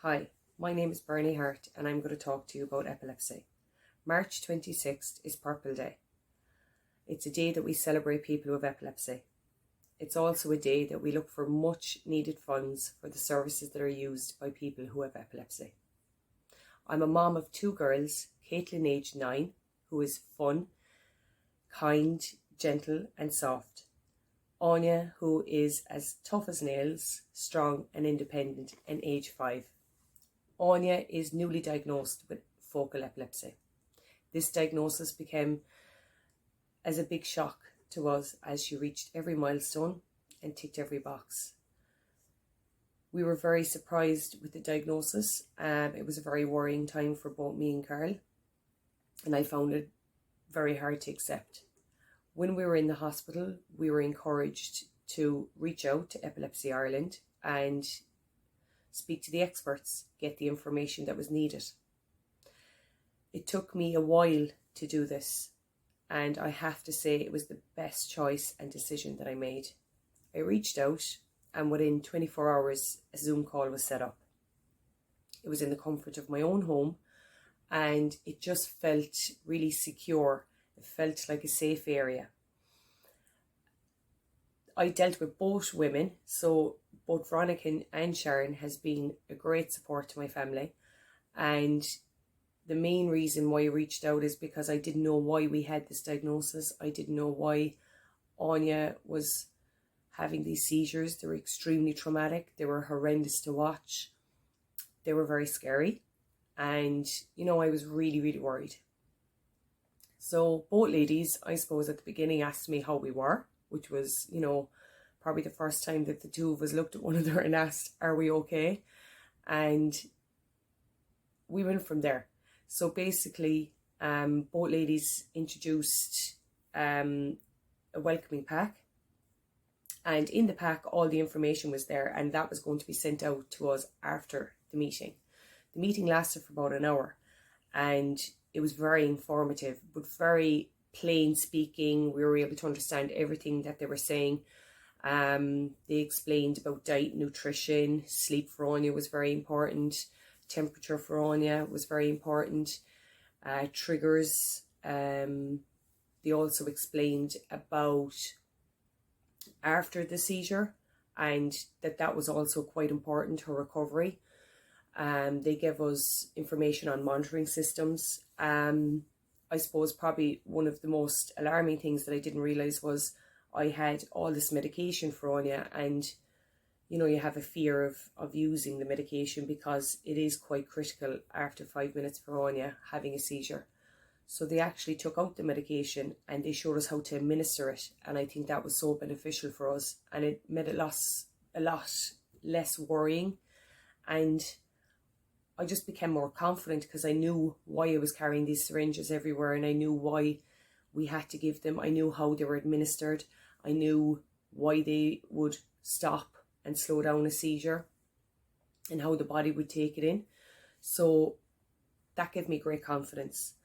Hi, my name is Hart and I'm going to talk to you about epilepsy. March 26th is Purple Day. It's a day that we celebrate people who have epilepsy. It's also a day that we look for much needed funds for the services that are used by people who have epilepsy. I'm a mom of two girls, Caitlin aged 9, who is fun, kind, gentle and soft. Aine, who is as tough as nails, strong and independent, and age 5. Aine is newly diagnosed with focal epilepsy. This diagnosis became as a big shock to us as she reached every milestone and ticked every box. We were very surprised with the diagnosis. It was a very worrying time for both me and Carl, and I found it very hard to accept. When we were in the hospital, we were encouraged to reach out to Epilepsy Ireland and speak to the experts, get the information that was needed. It took me a while to do this, and I have to say it was the best choice and decision that I made. I reached out, and within 24 hours a Zoom call was set up. It was in the comfort of my own home, and it just felt really secure. It felt like a safe area. I dealt with both women, so both Veronica and Sharon has been a great support to my family, and the main reason why I reached out is because I didn't know why we had this diagnosis. I didn't know why Aine was having these seizures. They were extremely traumatic. They were horrendous to watch. They were very scary, and I was really, really worried. So both ladies, I suppose, at the beginning asked me how we were, which was, probably the first time that the two of us looked at one another and asked, are we okay? And we went from there. So basically, both ladies introduced a welcoming pack. And in the pack, all the information was there, and that was going to be sent out to us after the meeting. The meeting lasted for about an hour, and it was very informative, but very plain speaking. We were able to understand everything that they were saying. They explained about diet, nutrition, sleep for Aine was very important, temperature for Aine was very important, triggers. They also explained about after the seizure, and that was also quite important, her recovery. They gave us information on monitoring systems. I suppose probably one of the most alarming things that I didn't realise was I had all this medication for Aine, and you have a fear of using the medication because it is quite critical after 5 minutes for Aine having a seizure. So they actually took out the medication and they showed us how to administer it, and I think that was so beneficial for us, and it made it a lot less worrying, and I just became more confident because I knew why I was carrying these syringes everywhere, and I knew why we had to give them. I knew how they were administered. I knew why they would stop and slow down a seizure and how the body would take it in. So that gave me great confidence.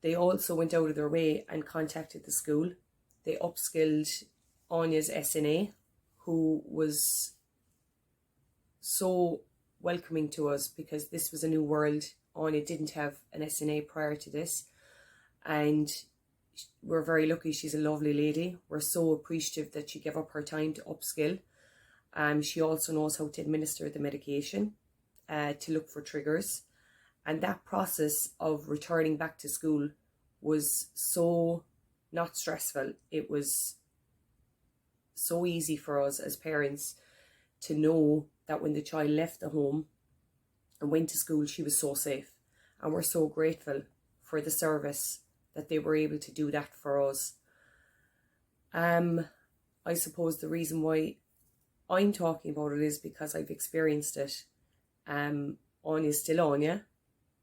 They also went out of their way and contacted the school. They upskilled Aine's SNA, who was so welcoming to us because this was a new world. Aine didn't have an SNA prior to this, and we're very lucky. She's a lovely lady. We're so appreciative that she gave up her time to upskill. She also knows how to administer the medication, to look for triggers, and that process of returning back to school was so not stressful. It was so easy for us as parents to know that when the child left the home and went to school, she was so safe. And we're so grateful for the service that they were able to do that for us. I suppose the reason why I'm talking about it is because I've experienced it. Aine is still Aine.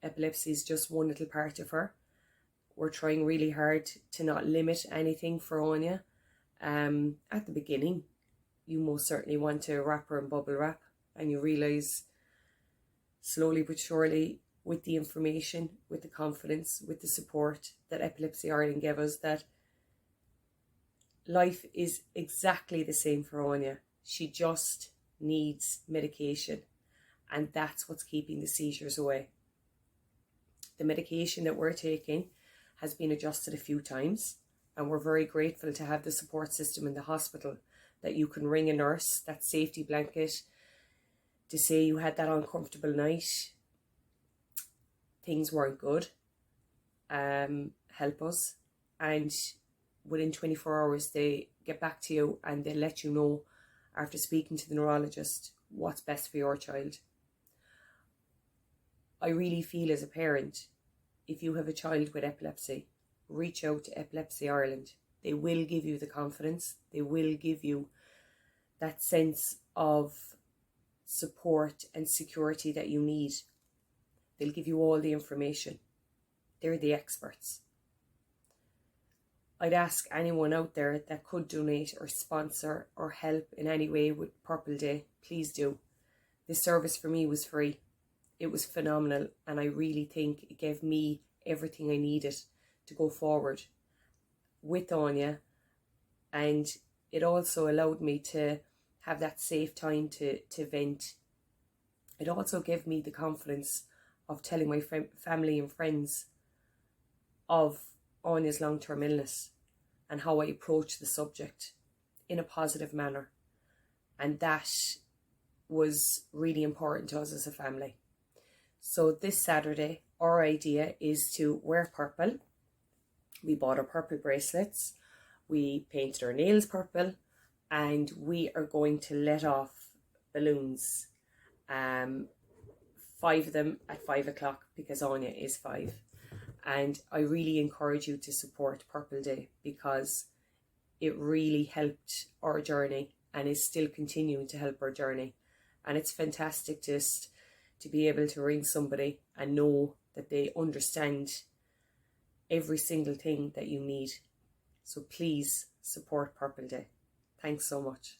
Epilepsy is just one little part of her. We're trying really hard to not limit anything for Aine. At the beginning, you most certainly want to wrap her in bubble wrap, and you realise slowly but surely, with the information, with the confidence, with the support that Epilepsy Ireland gave us, that life is exactly the same for Aine. She just needs medication, and that's what's keeping the seizures away. The medication that we're taking has been adjusted a few times, and we're very grateful to have the support system in the hospital, that you can ring a nurse, that safety blanket, to say you had that uncomfortable night, things weren't good, help us. And within 24 hours they get back to you and they let you know, after speaking to the neurologist, what's best for your child. I really feel as a parent, if you have a child with epilepsy, reach out to Epilepsy Ireland. They will give you the confidence, they will give you that sense of support and security that you need. They'll give you all the information. They're the experts. I'd ask anyone out there that could donate or sponsor or help in any way with Purple Day, please do. This service for me was free. It was phenomenal, and I really think it gave me everything I needed to go forward with Aine, and it also allowed me to have that safe time to vent. It also gave me the confidence of telling my family and friends of Aine's long-term illness and how I approach the subject in a positive manner. And that was really important to us as a family. So this Saturday, our idea is to wear purple. We bought our purple bracelets, we painted our nails purple, and we are going to let off balloons. 5 of them at 5 o'clock, because Aine is 5. And I really encourage you to support Purple Day, because it really helped our journey and is still continuing to help our journey. And it's fantastic just to be able to ring somebody and know that they understand every single thing that you need. So please support Purple Day. Thanks so much.